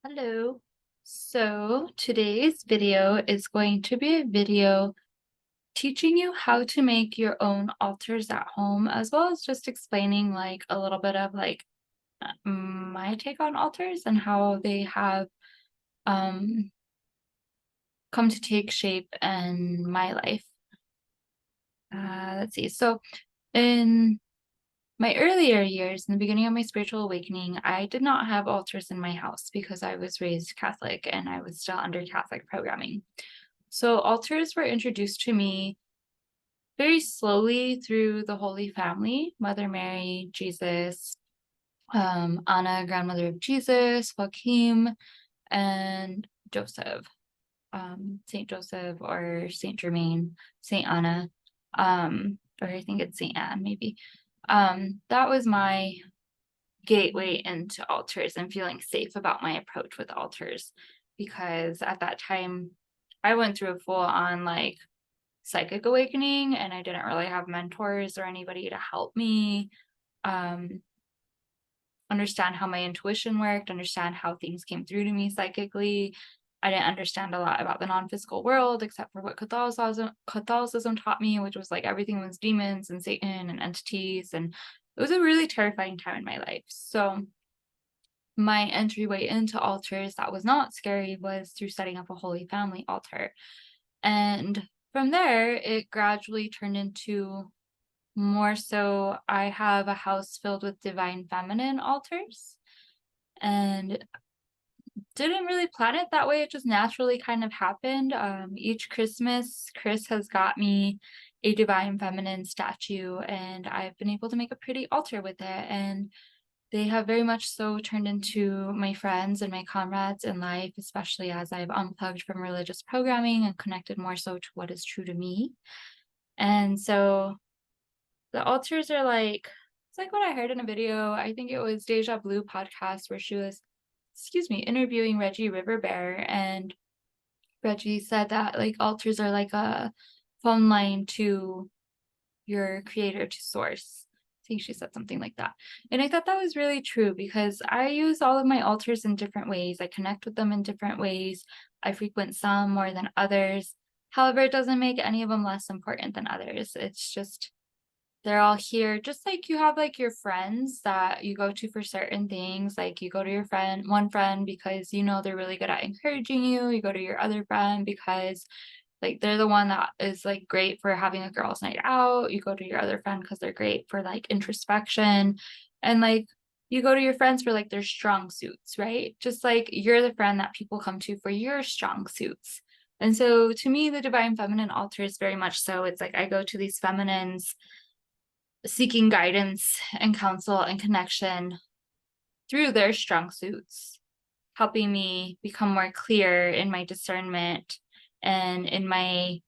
Hello. So today's video is going to be a video teaching you how to make your own altars at home, as well as just explaining like a little bit of my take on altars and how they have um come to take shape in my life. Let's see. So in my earlier years, in the beginning of my spiritual awakening, I did not have altars in my house because I was raised Catholic and I was still under Catholic programming. So altars were introduced to me very slowly through the Holy Family, Mother Mary, Jesus, Anna, grandmother of Jesus, Joachim, and Joseph, Saint Joseph or Saint Germain, Saint Anna, or I think it's Saint Anne, maybe. That was my gateway into altars and feeling safe about my approach with altars, because at that time I went through a full on psychic awakening and I didn't really have mentors or anybody to help me um understand how my intuition worked, understand how things came through to me psychically. I didn't understand a lot about the non-physical world except for what Catholicism taught me, which was like everything was demons and Satan and entities, and it was a really terrifying time in my life. So my entryway into altars that was not scary was through setting up a Holy Family altar. And from there, it gradually turned into more so I have a house filled with divine feminine altars, and didn't really plan it that way. It just naturally kind of happened. Each Christmas, Chris has got me a divine feminine statue, and I've been able to make a pretty altar with it. And they have very much so turned into my friends and my comrades in life, especially as I've unplugged from religious programming and connected more so to what is true to me. And so the altars are it's like what I heard in a video. I think it was Deja Blue podcast where she was, interviewing Reggie Riverbear, and Reggie said that like altars are like a phone line to your creator, to source. I think she said something like that. And I thought that was really true because I use all of my altars in different ways. I connect with them in different ways. I frequent some more than others. However, it doesn't make any of them less important than others. It's just they're all here, just like you have like your friends that you go to for certain things. Like you go to your one friend because you know they're really good at encouraging you. You go to your other friend because like they're the one that is like great for having a girls' night out. You go to your other friend because they're great for like introspection. And like you go to your friends for like their strong suits, right? Just like you're the friend that people come to for your strong suits. And so to me, the divine feminine altar is very much so. It's like I go to these feminines seeking guidance and counsel and connection through their strong suits, helping me become more clear in my discernment and in my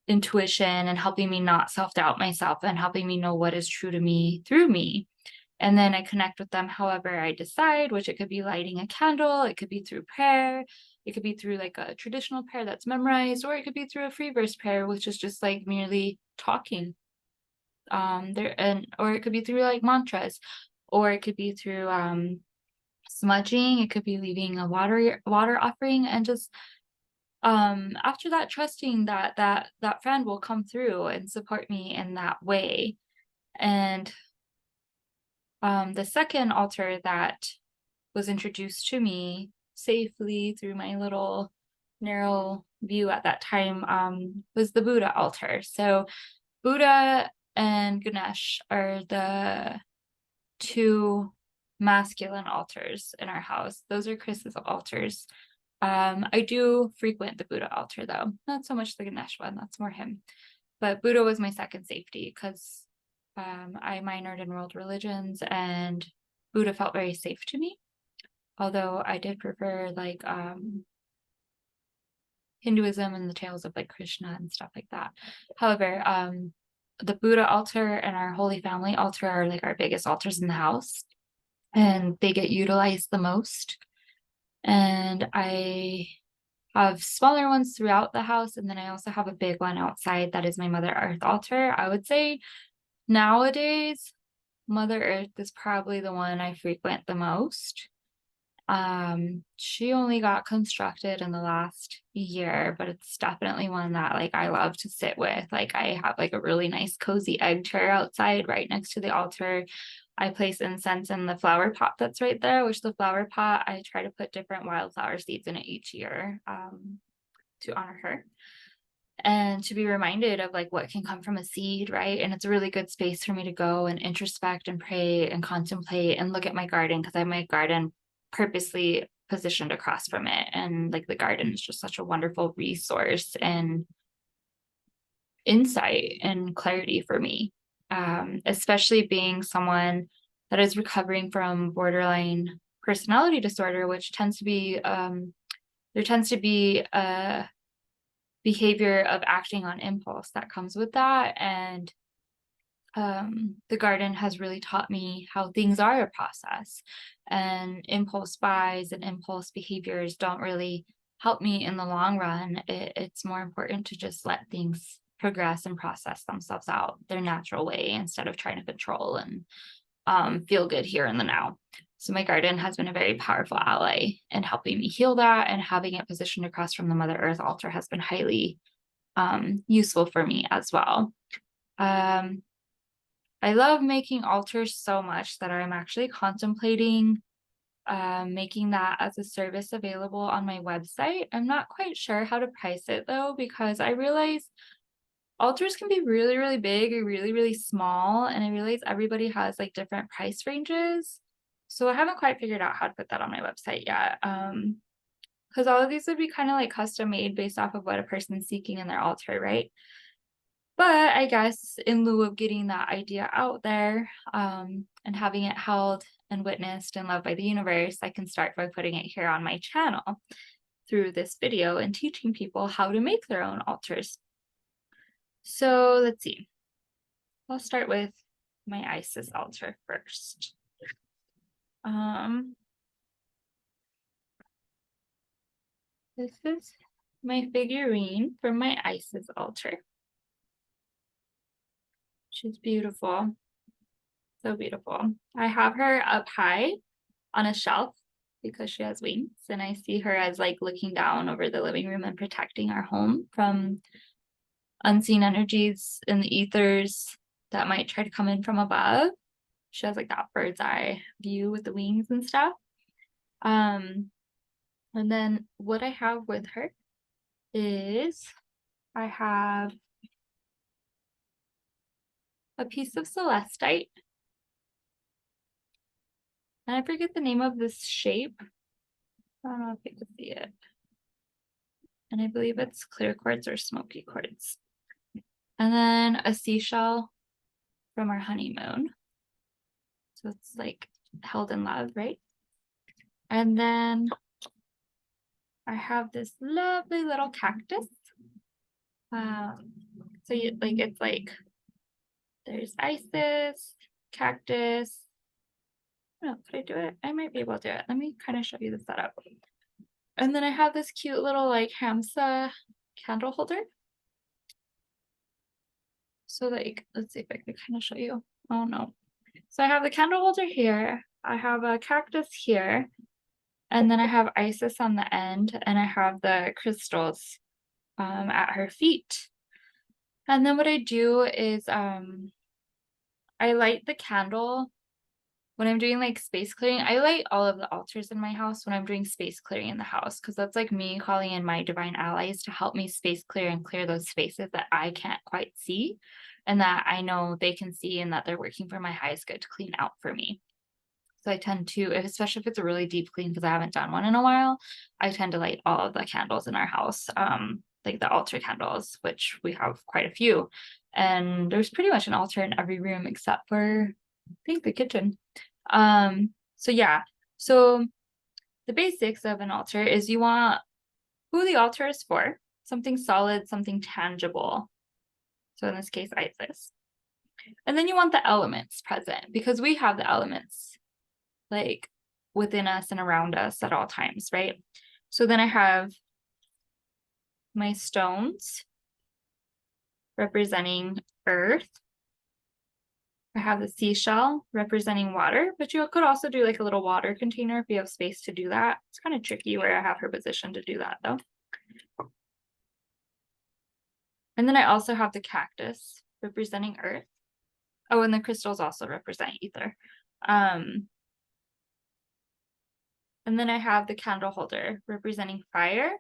intuition, and helping me not self-doubt myself and helping me know what is true to me through me. And then I connect with them however I decide, which it could be lighting a candle, it could be through prayer, it could be through like a traditional prayer that's memorized, or it could be through a free verse prayer, which is just like merely talking or it could be through like mantras, or it could be through smudging, it could be leaving a water offering, and just after that trusting that friend will come through and support me in that way. And the second altar that was introduced to me safely through my little narrow view at that time was the Buddha altar. So Buddha and Ganesh are the two masculine altars in our house. Those are Chris's altars. I do frequent the Buddha altar though, not so much the Ganesh one, that's more him. But Buddha was my second safety because I minored in world religions and Buddha felt very safe to me. Although I did prefer like Hinduism and the tales of like Krishna and stuff like that. However, the Buddha altar and our Holy Family altar are like our biggest altars in the house, and they get utilized the most. And I have smaller ones throughout the house, and then I also have a big one outside that is my Mother Earth altar. I would say nowadays, Mother Earth is probably the one I frequent the most. She only got constructed in the last year, but it's definitely one that like I love to sit with. Like I have like a really nice cozy egg chair outside right next to the altar. I place incense in the flower pot that's right there, which the flower pot, I try to put different wildflower seeds in it each year to honor her and to be reminded of like what can come from a seed, right? And it's a really good space for me to go and introspect and pray and contemplate and look at my garden because I have my garden purposely positioned across from it. And like the garden is just such a wonderful resource and insight and clarity for me, especially being someone that is recovering from borderline personality disorder, which tends to be, there tends to be a behavior of acting on impulse that comes with that. And the garden has really taught me how things are a process, and impulse buys and impulse behaviors don't really help me in the long run. It's more important to just let things progress and process themselves out their natural way instead of trying to control and feel good here in the now. So my garden has been a very powerful ally in helping me heal that, and having it positioned across from the Mother Earth altar has been highly useful for me as well. I love making altars so much that I'm actually contemplating making that as a service available on my website. I'm not quite sure how to price it though, because I realize altars can be really, really big or really, really small. And I realize everybody has like different price ranges. So I haven't quite figured out how to put that on my website yet. Because all of these would be kind of like custom made based off of what a person's seeking in their altar, right? But I guess in lieu of getting that idea out there and having it held and witnessed and loved by the universe, I can start by putting it here on my channel through this video and teaching people how to make their own altars. So let's see. I'll start with my Isis altar first. This is my figurine from my Isis altar. She's beautiful. So beautiful. I have her up high on a shelf because she has wings, and I see her as like looking down over the living room and protecting our home from unseen energies in the ethers that might try to come in from above. She has like that bird's eye view with the wings and stuff. And then what I have with her is I have a piece of celestite, and I forget the name of this shape. I don't know if you can see it. And I believe it's clear quartz or smoky quartz. And then a seashell from our honeymoon. So it's like held in love, right? And then I have this lovely little cactus. So you, like it's like there's Isis, cactus. No, could I do it? I might be able to do it. Let me kind of show you the setup. And then I have this cute little like Hamsa candle holder. So like, let's see if I can kind of show you. Oh no. So I have the candle holder here. I have a cactus here. And then I have Isis on the end, and I have the crystals at her feet. And then what I do is I light the candle when I'm doing like space clearing. I light all of the altars in my house when I'm doing space clearing in the house, because that's like me calling in my divine allies to help me space clear and clear those spaces that I can't quite see and that I know they can see, and that they're working for my highest good to clean out for me. So I tend to, especially if it's a really deep clean, because I haven't done one in a while, I tend to light all of the candles in our house, like the altar candles, which we have quite a few. And there's pretty much an altar in every room except for, I think, the kitchen. So yeah, so the basics of an altar is you want who the altar is for, something solid, something tangible. So in this case, Isis. And then you want the elements present, because we have the elements like within us and around us at all times, right? So then I have my stones representing earth, I have the seashell representing water, but you could also do like a little water container if you have space to do that. It's kind of tricky where I have her positioned to do that though. And then I also have the cactus representing earth. Oh, and the crystals also represent ether. And then I have the candle holder representing fire.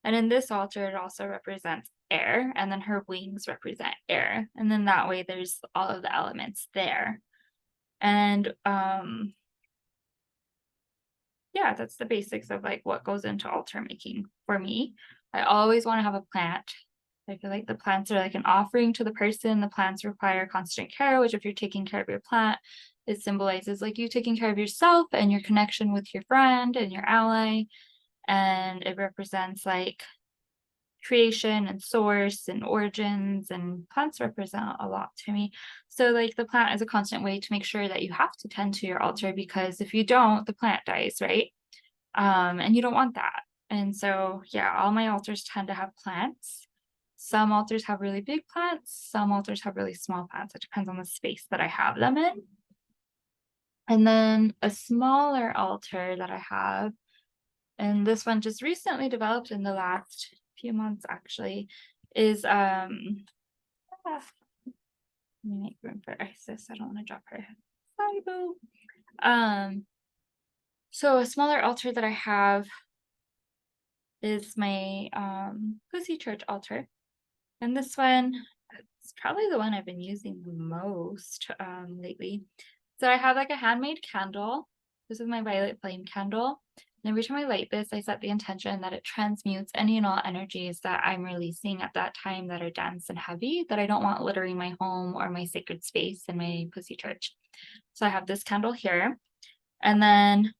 And in this altar, it also represents air. And then her wings represent air. And then that way there's all of the elements there. And yeah, that's the basics of like what goes into altar making for me. I always want to have a plant. I feel like the plants are like an offering to the person. The plants require constant care, which if you're taking care of your plant, it symbolizes like you taking care of yourself and your connection with your friend and your ally. And it represents like creation and source and origins, and plants represent a lot to me. So like the plant is a constant way to make sure that you have to tend to your altar, because if you don't, the plant dies, right? And you don't want that. And so yeah, all my altars tend to have plants. Some altars have really big plants, some altars have really small plants. It depends on the space that I have them in. And then a smaller altar that I have, and this one just recently developed in the last few months actually, is let me make room for Isis. I don't want to drop her. Sorry, boo. So a smaller altar that I have is my Pussy Church altar. And this one is probably the one I've been using the most lately. So I have like a handmade candle. This is my violet flame candle. And every time I light this, I set the intention that it transmutes any and all energies that I'm releasing at that time that are dense and heavy, that I don't want littering my home or my sacred space in my Pussy Church. So I have this candle here. And then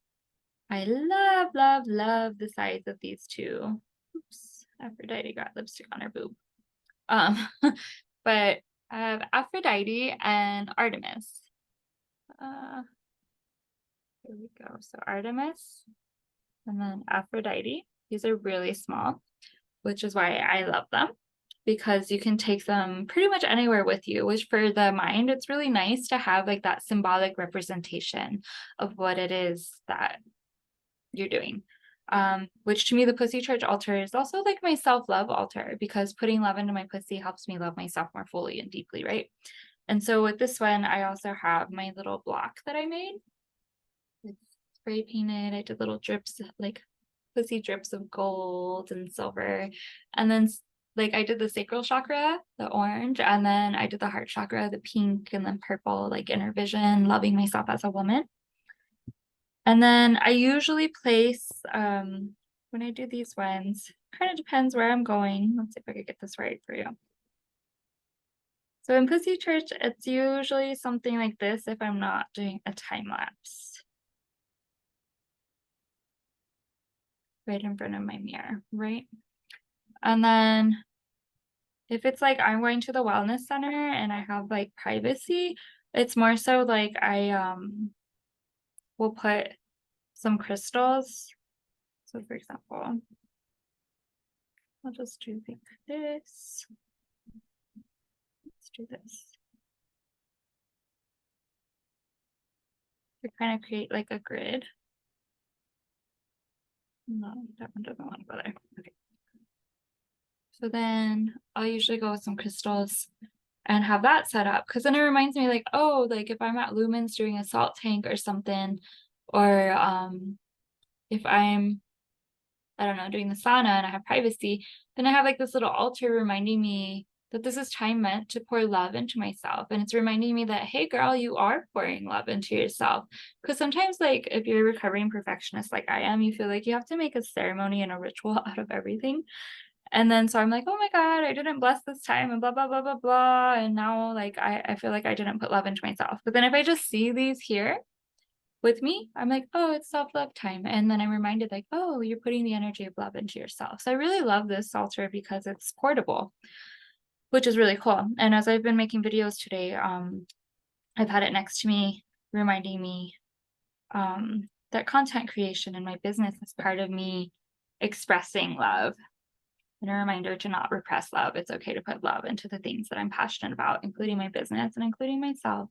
I love, love, love the size of these two. Oops, Aphrodite got lipstick on her boob. But I have Aphrodite and Artemis. Here we go. So Artemis and then Aphrodite. These are really small, which is why I love them, because you can take them pretty much anywhere with you, which for the mind, it's really nice to have like that symbolic representation of what it is that you're doing. Which to me, the Pussy Church altar is also like my self-love altar, because putting love into my pussy helps me love myself more fully and deeply, right? And so with this one, I also have my little block that I made. It's spray painted. I did little drips, like pussy drips of gold and silver. And then like I did the sacral chakra, the orange, and then I did the heart chakra, the pink, and then purple, like inner vision, loving myself as a woman. And then I usually place, when I do these ones, kind of depends where I'm going. Let's see if I could get this right for you. So in Pussy Church, it's usually something like this if I'm not doing a time lapse. Right in front of my mirror, right? And then if it's like I'm going to the wellness center and I have like privacy, it's more so like I will put some crystals. So for example, I'll just do like this. Let's do this. To kind of create like a grid. No, that one doesn't want to go there. Okay. So then I'll usually go with some crystals and have that set up, because then it reminds me like, oh, like if I'm at Lumens doing a salt tank or something, or if I'm, I don't know, doing the sauna and I have privacy, then I have like this little altar reminding me that this is time meant to pour love into myself. And it's reminding me that, hey girl, you are pouring love into yourself. Because sometimes like if you're a recovering perfectionist like I am, you feel like you have to make a ceremony and a ritual out of everything. And then so I'm like, oh my God, I didn't bless this time and blah, blah, blah, blah, blah. And now like I feel like I didn't put love into myself. But then if I just see these here with me, I'm like, oh, it's self-love time. And then I'm reminded like, oh, you're putting the energy of love into yourself. So I really love this altar because it's portable, which is really cool. And as I've been making videos today, I've had it next to me, reminding me that content creation in my business is part of me expressing love, and a reminder to not repress love. It's okay to put love into the things that I'm passionate about, including my business and including myself.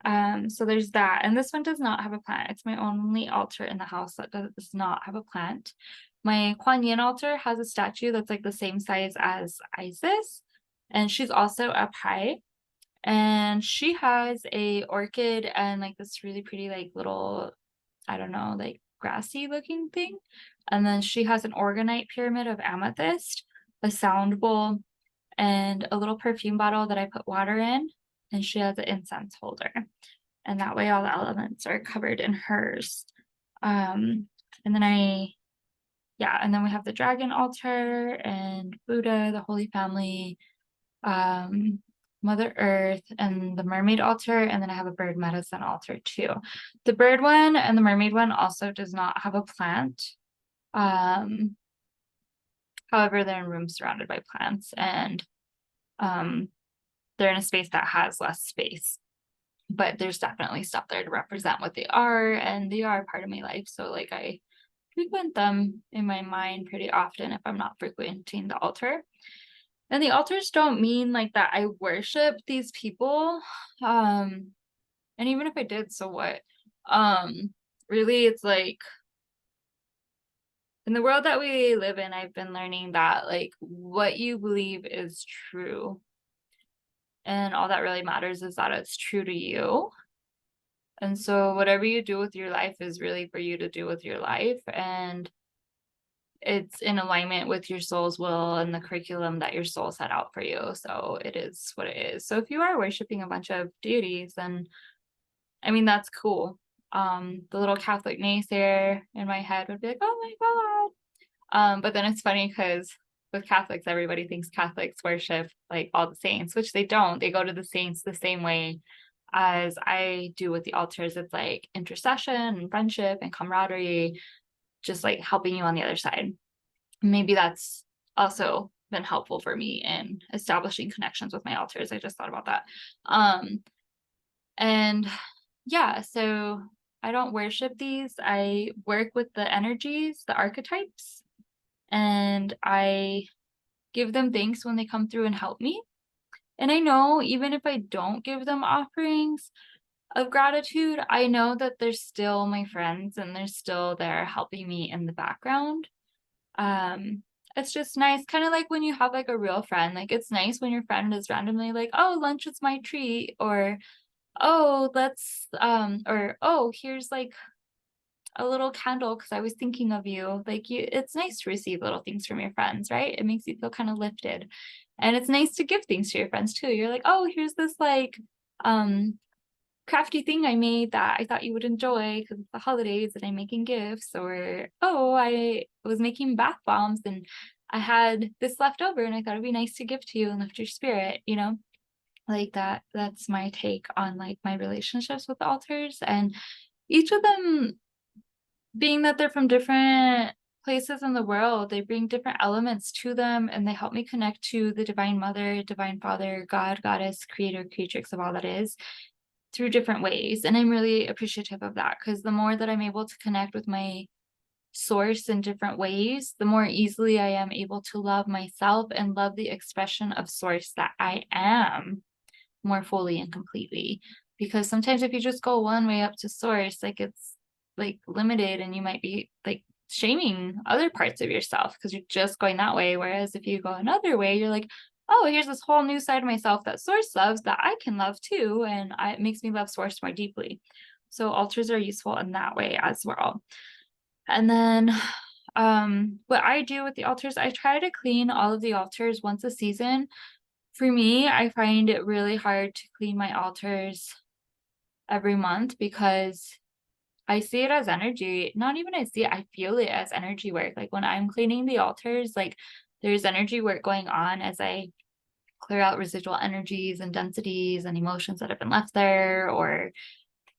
So there's that. And this one does not have a plant. It's my only altar in the house that does not have a plant. My Kuan Yin altar has a statue that's like the same size as Isis. And she's also up high. And she has a orchid and like this really pretty like little, I don't know, like grassy looking thing. And then she has an organite pyramid of amethyst, a sound bowl, and a little perfume bottle that I put water in. And she has an incense holder. And that way all the elements are covered in hers. And then and then we have the dragon altar and Buddha, the Holy Family, Mother Earth, and the mermaid altar. And then I have a bird medicine altar too. The bird one and the mermaid one also does not have a plant. However, they're in rooms surrounded by plants, and they're in a space that has less space. But there's definitely stuff there to represent what they are, and they are part of my life. So like I frequent them in my mind pretty often if I'm not frequenting the altar. And the altars don't mean like that I worship these people. And even if I did, so what? Really it's like in the world that we live in, I've been learning that like what you believe is true. And all that really matters is that it's true to you. And so whatever you do with your life is really for you to do with your life. And it's in alignment with your soul's will and the curriculum that your soul set out for you. So it is what it is. So if you are worshiping a bunch of deities, then I mean that's cool. The little Catholic naysayer in my head would be like, oh my God. But then it's funny because with Catholics, everybody thinks Catholics worship like all the saints, which they don't. They go to the saints the same way as I do with the altars. It's like intercession and friendship and camaraderie, just like helping you on the other side. Maybe that's also been helpful for me in establishing connections with my altars. I just thought about that. And yeah, so I don't worship these. I work with the energies, the archetypes, and I give them thanks when they come through and help me. And I know even if I don't give them offerings of gratitude, I know that they're still my friends and they're still there helping me in the background. It's just nice, kind of like when you have like a real friend. Like it's nice when your friend is randomly like, oh, lunch is my treat, or oh, let's or oh, here's like a little candle because I was thinking of you. Like it's nice to receive little things from your friends, right? It makes you feel kind of lifted. And it's nice to give things to your friends too. You're like, oh, here's this like crafty thing I made that I thought you would enjoy because it's the holidays and I'm making gifts, or oh, I was making bath bombs and I had this left over and I thought it'd be nice to give to you and lift your spirit, you know? Like that's my take on like my relationships with the altars, and each of them, being that they're from different places in the world, they bring different elements to them and they help me connect to the divine mother, divine father, God, goddess, creator, creatrix of all that is through different ways. And I'm really appreciative of that because the more that I'm able to connect with my source in different ways, the more easily I am able to love myself and love the expression of source that I am more fully and completely. Because sometimes if you just go one way up to source, like it's like limited and you might be like shaming other parts of yourself because you're just going that way. Whereas if you go another way, you're like, oh, here's this whole new side of myself that source loves that I can love too. And it makes me love source more deeply. So altars are useful in that way as well. And then what I do with the altars, I try to clean all of the altars once a season. For me, I find it really hard to clean my altars every month because I see it as energy. Not even I see it, I feel it as energy work. Like when I'm cleaning the altars, like there's energy work going on as I clear out residual energies and densities and emotions that have been left there, or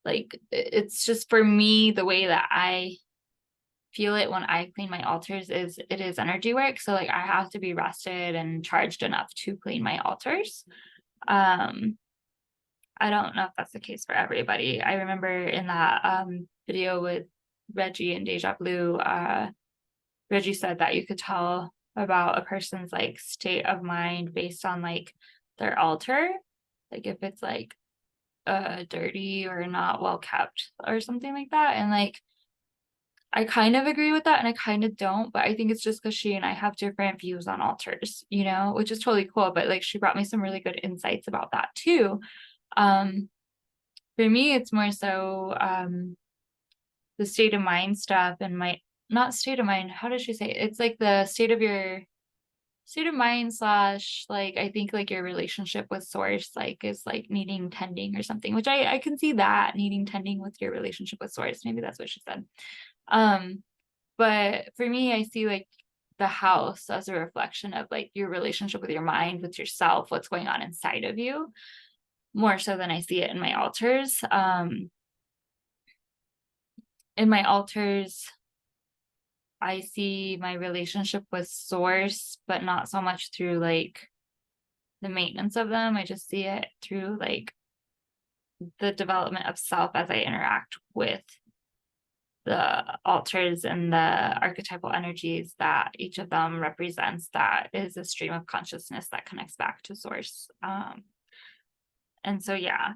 like it's just for me the way that I feel it when I clean my altars is it is energy work. So like I have to be rested and charged enough to clean my altars. Um I don't know if that's the case for everybody. I remember in that video with Reggie and Deja Blue, Reggie said that you could tell about a person's like state of mind based on like their altar. Like if it's like dirty or not well kept or something like that. And like I kind of agree with that and I kind of don't, but I think it's just because she and I have different views on altars, which is totally cool. But like she brought me some really good insights about that too. Um, for me, it's more so the state of mind stuff and my not state of mind, how does she say it? It's like the state of mind slash like I think like your relationship with source like is like needing tending or something, which I can see that needing tending with your relationship with source. Maybe that's what she said. Um, but for me, I see like the house as a reflection of like your relationship with your mind, with yourself, what's going on inside of you, more so than I see it in my altars. In my altars, I see my relationship with source, but not so much through like the maintenance of them. I just see it through like the development of self as I interact with the altars and the archetypal energies that each of them represents. That is a stream of consciousness that connects back to source. And so, yeah.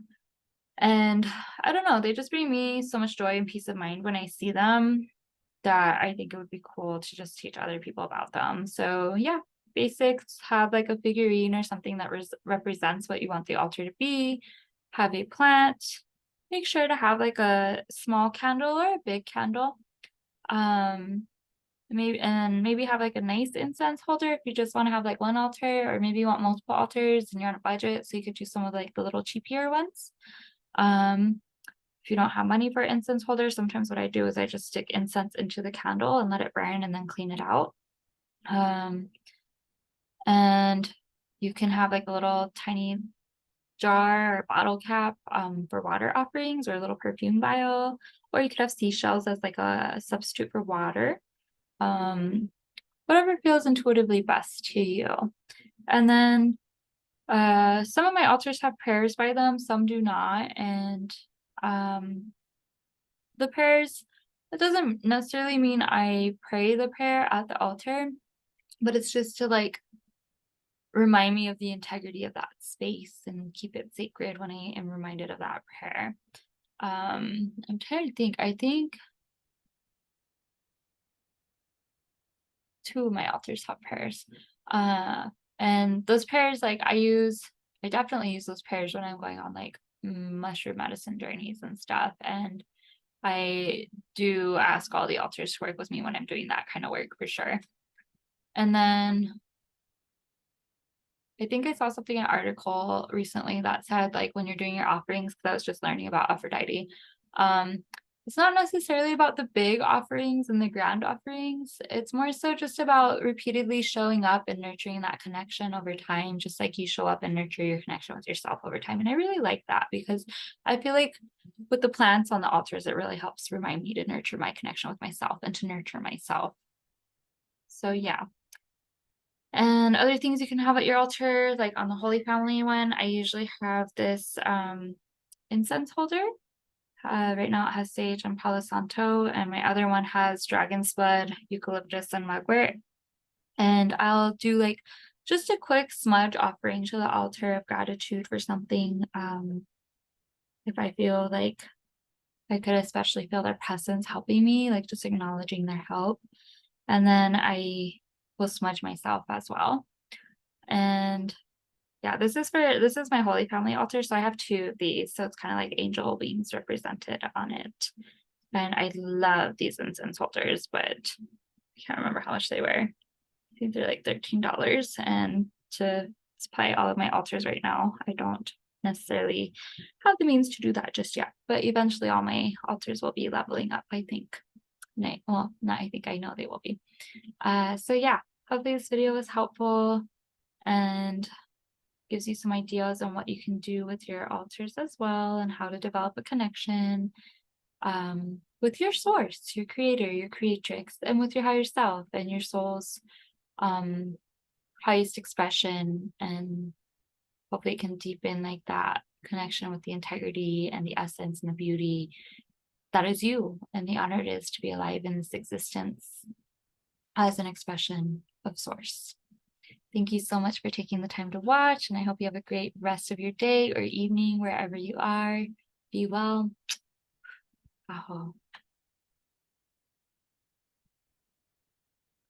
And I don't know, they just bring me so much joy and peace of mind when I see them that I think it would be cool to just teach other people about them. So, yeah, basics, have like a figurine or something that represents what you want the altar to be, have a plant, make sure to have like a small candle or a big candle. Maybe have like a nice incense holder if you just want to have like one altar, or maybe you want multiple altars and you're on a budget, so you could do some of like the little cheaper ones. If you don't have money for incense holders, sometimes what I do is I just stick incense into the candle and let it burn and then clean it out. And you can have like a little tiny jar or bottle cap for water offerings, or a little perfume vial, or you could have seashells as like a substitute for water. Whatever feels intuitively best to you. And then some of my altars have prayers by them, some do not. And the prayers, it doesn't necessarily mean I pray the prayer at the altar, but it's just to like remind me of the integrity of that space and keep it sacred when I am reminded of that prayer. I'm trying to think. I think two of my altars have prayers. And those prayers, like I definitely use those prayers when I'm going on like mushroom medicine journeys and stuff. And I do ask all the altars to work with me when I'm doing that kind of work for sure. And then I think I saw something, an article recently that said like when you're doing your offerings, because I was just learning about Aphrodite, it's not necessarily about the big offerings and the grand offerings. It's more so just about repeatedly showing up and nurturing that connection over time, just like you show up and nurture your connection with yourself over time. And I really like that because I feel like with the plants on the altars, it really helps remind me to nurture my connection with myself and to nurture myself. So yeah. And other things you can have at your altar, like on the Holy Family one, I usually have this incense holder. Right now it has sage and Palo Santo, and my other one has dragon's blood, eucalyptus, and mugwort. And I'll do like just a quick smudge offering to the altar of gratitude for something. If I feel like I could especially feel their presence helping me, like just acknowledging their help. And then I will smudge myself as well. And yeah, this is my Holy Family altar. So I have two of these. So it's kind of like angel wings represented on it. And I love these incense holders, but I can't remember how much they were. I think they're like $13. And to supply all of my altars right now, I don't necessarily have the means to do that just yet. But eventually all my altars will be leveling up, I think. Well, not I think, I know they will be. So yeah, hopefully this video was helpful and gives you some ideas on what you can do with your altars as well, and how to develop a connection with your source, your creator, your creatrix, and with your higher self and your soul's highest expression. And hopefully it can deepen like that connection with the integrity and the essence and the beauty that is you, and the honor it is to be alive in this existence as an expression of source. Thank you so much for taking the time to watch, and I hope you have a great rest of your day or evening wherever you are. Be well. Aho.